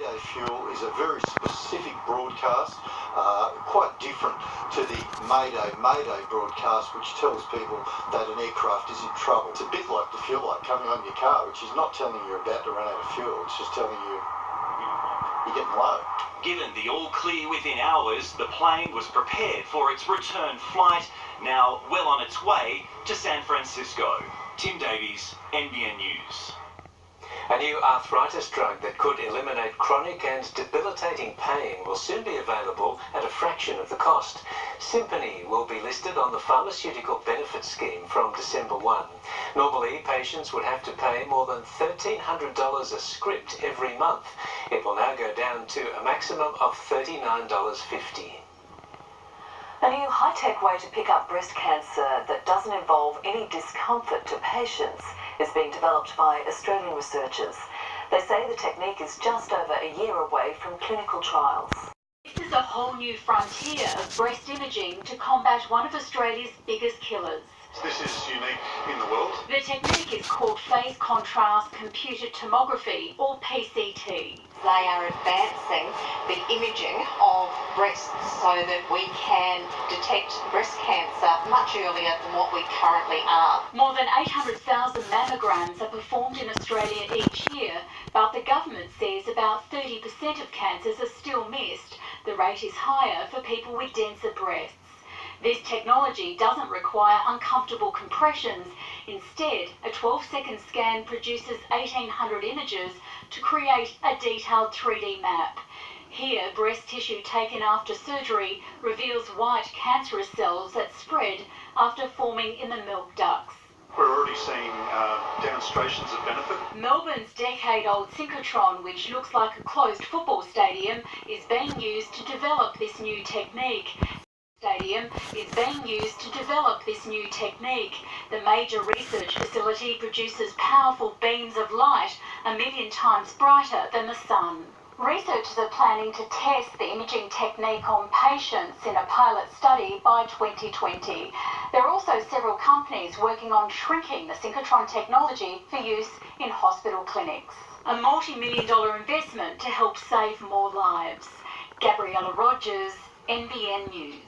Mayday fuel is a very specific broadcast, quite different to the Mayday broadcast, which tells people that an aircraft is in trouble. It's a bit like the fuel light coming on your car, which is not telling you you're about to run out of fuel, it's just telling you you're getting low. Given the all clear within hours, the plane was prepared for its return flight, now well on its way to San Francisco. Tim Davies, NBN News. A new arthritis drug that could eliminate chronic and debilitating pain will soon be available at a fraction of the cost. Simpany will be listed on the Pharmaceutical Benefit Scheme from December 1. Normally, patients would have to pay more than $1,300 a script every month. It will now go down to a maximum of $39.50. A new high-tech way to pick up breast cancer that doesn't involve any discomfort to patients is being developed by Australian researchers. They say the technique is just over a year away from clinical trials. This is a whole new frontier of breast imaging to combat one of Australia's biggest killers. This is unique in the world. The technique is called phase contrast computed tomography, or PCT. They are advancing the imaging of breasts so that we can detect breast cancer much earlier than what we currently are. More than 800,000 mammograms are performed in Australia each year, but the government says about 30% of cancers are still missed. The rate is higher for people with denser breasts. This technology doesn't require uncomfortable compressions. Instead, a 12-second scan produces 1,800 images to create a detailed 3D map. Here, breast tissue taken after surgery reveals white cancerous cells that spread after forming in the milk ducts. We're already seeing demonstrations of benefit. Melbourne's decade-old synchrotron, which looks like a closed football stadium, is being used to develop this new technique. The major research facility produces powerful beams of light 1 million times brighter than the sun. Researchers are planning to test the imaging technique on patients in a pilot study by 2020. There are also several companies working on shrinking the synchrotron technology for use in hospital clinics. A multi-million-dollar investment to help save more lives. Gabriella Rogers, NBN News.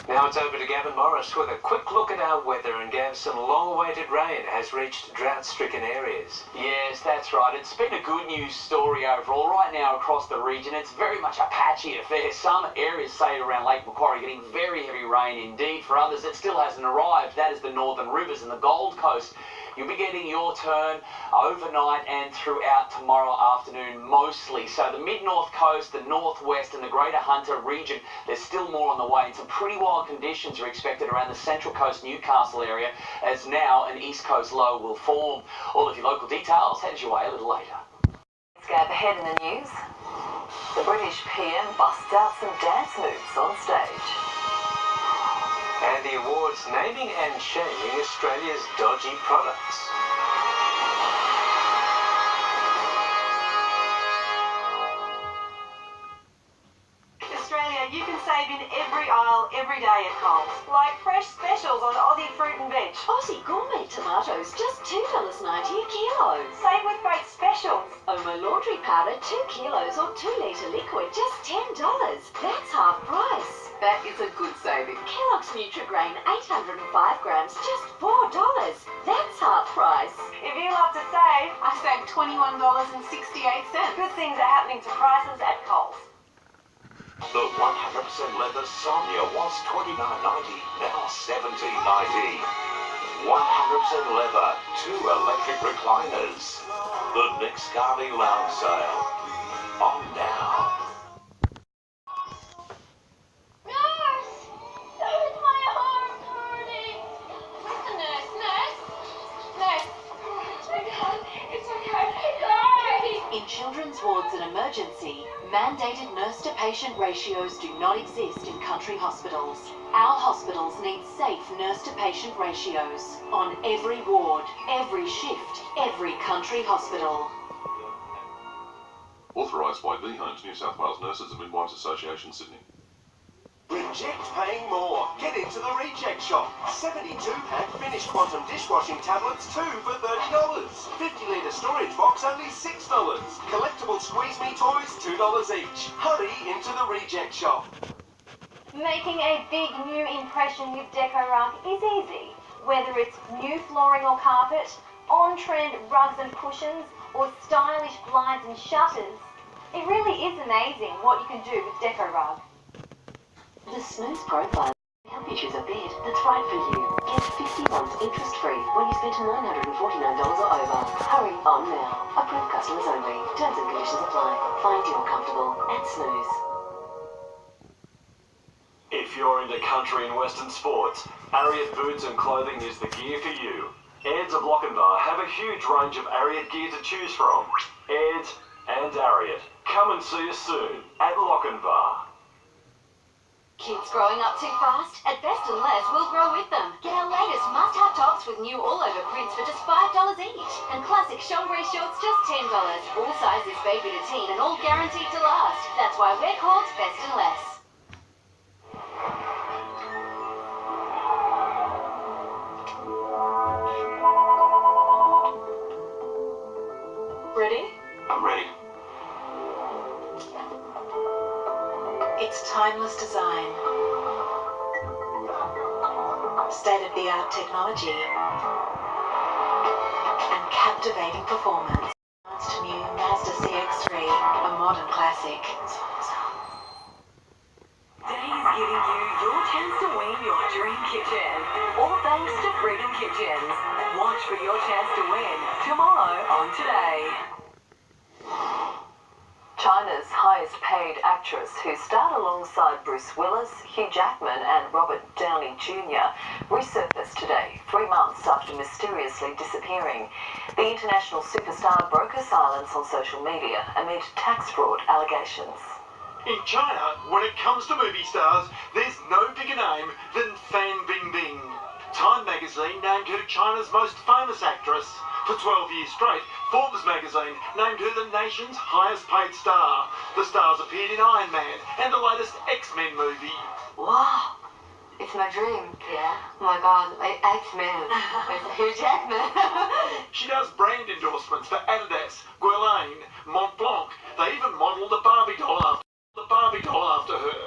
Now it's over to Gavin Morris with a quick look at our weather. And Gav, some long-awaited rain has reached drought-stricken areas. Yes, that's right. It's been a good news story overall. Right now across the region, it's very much a patchy affair. Some areas, say around Lake Macquarie, getting very heavy rain indeed. For others, it still hasn't arrived. That is the Northern Rivers and the Gold Coast. You'll be getting your turn overnight and throughout tomorrow afternoon mostly. So the mid-north coast, the northwest and the greater Hunter region, there's still more on the way. And some pretty wild conditions are expected around the central coast Newcastle area, as now an east coast low will form. All of your local details headed your way a little later. Gab, ahead in the news, the British PM busts out some dance moves on stage. And the awards naming and shaming Australia's dodgy products. Australia, you can save in every aisle, every day at Coles. Like fresh specials on Aussie fruit and veg. Aussie gourmet tomatoes, just $2.90 a kilo. Save with great specials. Omo laundry powder, 2 kilos or 2 litre liquid, just $10. That's half price. That is a good saving. Kellogg's Nutrigrain, 805 grams, just $4. That's half price. If you love to save, I saved $21.68. Good things are happening to prices at Coles. The 100% leather Sonia was $29.90, now $17.90. 100% leather, 2 electric recliners. The Nick Scarley Lounge Sale. On now. In children's wards and emergency, mandated nurse-to-patient ratios do not exist in country hospitals. Our hospitals need safe nurse-to-patient ratios on every ward, every shift, every country hospital. Authorised by V Homes, New South Wales Nurses and Midwives Association, Sydney. Reject paying more. Get into the Reject Shop. 72-pack finished quantum dishwashing tablets, 2 for $30. 50-litre storage box, only $6. Collectible Squeeze Me toys, $2 each. Hurry into the Reject Shop. Making a big new impression with Deco-Rug is easy. Whether it's new flooring or carpet, on-trend rugs and cushions, or stylish blinds and shutters, it really is amazing what you can do with Deco-Rug. The Snooze Profile will help you choose a bed that's right for you. Get 50 months interest-free when you spend $949 or over. Hurry on now. Approved customers only. Terms and conditions apply. Find your comfortable at Snooze. If you're into country and western sports, Ariat Boots and Clothing is the gear for you. Aids of Lochinvar have a huge range of Ariat gear to choose from. Aids and Ariat. Come and see us soon at Lochinvar. Kids growing up too fast? At Best & Less, we'll grow with them. Get our latest must-have tops with new all-over prints for just $5 each. And classic chambray shorts just $10. All sizes baby to teen and all guaranteed to last. That's why we're called Best & Less. Ready? I'm ready. It's timeless design, state-of-the-art technology, and captivating performance. Announced new Mazda CX-3, a modern classic. Today's giving you your chance to win your dream kitchen. All thanks to Freedom Kitchens. Watch for your chance to win tomorrow on Today. China's highest paid actress, who starred alongside Bruce Willis, Hugh Jackman and Robert Downey Jr., resurfaced today, 3 months after mysteriously disappearing. The international superstar broke her silence on social media amid tax fraud allegations. In China, when it comes to movie stars, there's no bigger name than Fan Bingbing. Time magazine named her China's most famous actress. For 12 years straight, Forbes magazine named her the nation's highest paid star. The stars appeared in Iron Man and the latest X-Men movie. Wow, it's my dream. Yeah. Oh my God, X-Men with Hugh Jackman. She does brand endorsements for Adidas, Guerlain, Montblanc. They even modelled a Barbie doll after her.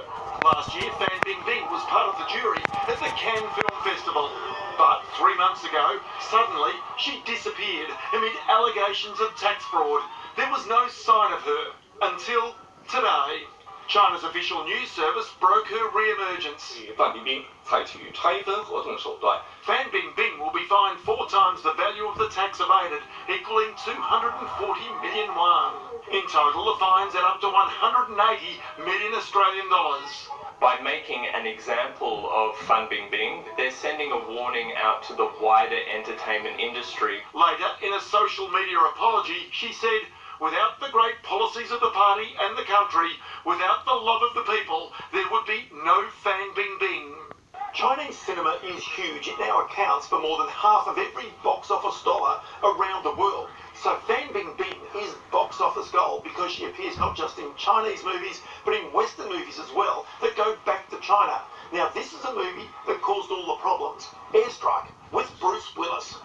Last year, Fan Bingbing was part of the jury at the Cannes Film Festival. But 3 months ago, suddenly, she disappeared amid allegations of tax fraud. There was no sign of her until today. China's official news service broke her re-emergence. Fan Bingbing采取拆分合同手段。 Fan Bingbing will be fined 4 times the value of the tax evaded, equaling 240 million yuan. In total, the fines add up to 180 million Australian dollars. By making an example of Fan Bingbing, they're sending a warning out to the wider entertainment industry. Later, in a social media apology, she said, "Without the great policies of the party and the country, without the love of the people, there would be no Fan Bingbing." Chinese cinema is huge. It now accounts for more than half of every box office dollar around the world. So Fan Bingbing is box office gold because she appears not just in Chinese movies, but in Western movies as well that go back to China. Now this is a movie that caused all the problems. Airstrike with Bruce Willis.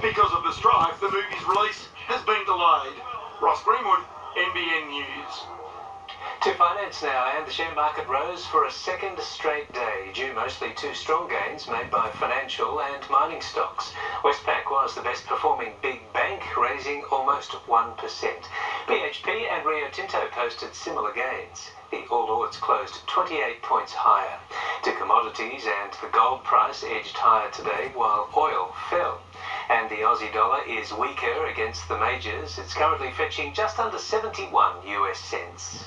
Because of the strike, the movie's release has been delayed. Ross Greenwood, NBN News. To finance now, and the share market rose for a second straight day, due mostly to strong gains made by financial and mining stocks. Westpac was the best performing big bank, raising almost 1%. BHP and Rio Tinto posted similar gains. The All Ords closed 28 points higher. To commodities, and the gold price edged higher today while oil fell. And the Aussie dollar is weaker against the majors. It's currently fetching just under 71 US cents.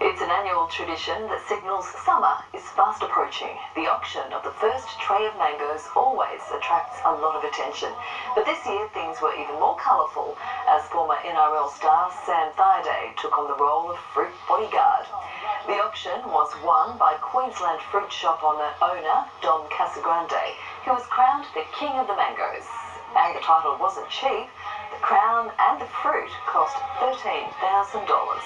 It's an annual tradition that signals summer is fast approaching. The auction of the first tray of mangoes always attracts a lot of attention. But this year things were even more colourful as former NRL star Sam Thaiday took on the role of fruit bodyguard. The auction was won by Queensland fruit shop owner Don Casagrande, who was crowned the King of the Mangoes. And the title wasn't cheap. The crown and the fruit cost $13,000.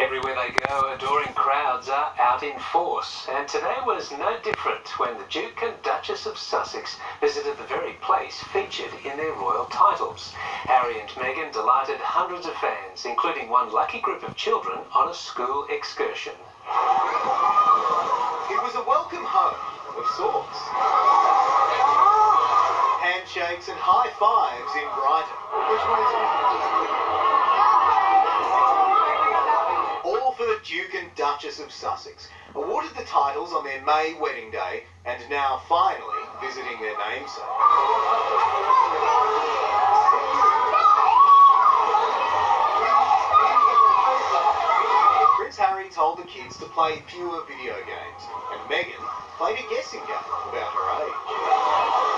Everywhere they go, adoring crowds are out in force, and today was no different when the Duke and Duchess of Sussex visited the very place featured in their royal titles. Harry and Meghan delighted hundreds of fans, including one lucky group of children on a school excursion. It was a welcome home of sorts. Handshakes and high fives in Brighton. Which way is it? All for the Duke and Duchess of Sussex, awarded the titles on their May wedding day and now finally visiting their namesake. Prince Harry told the kids to play fewer video games, and Meghan played a guessing game about her age.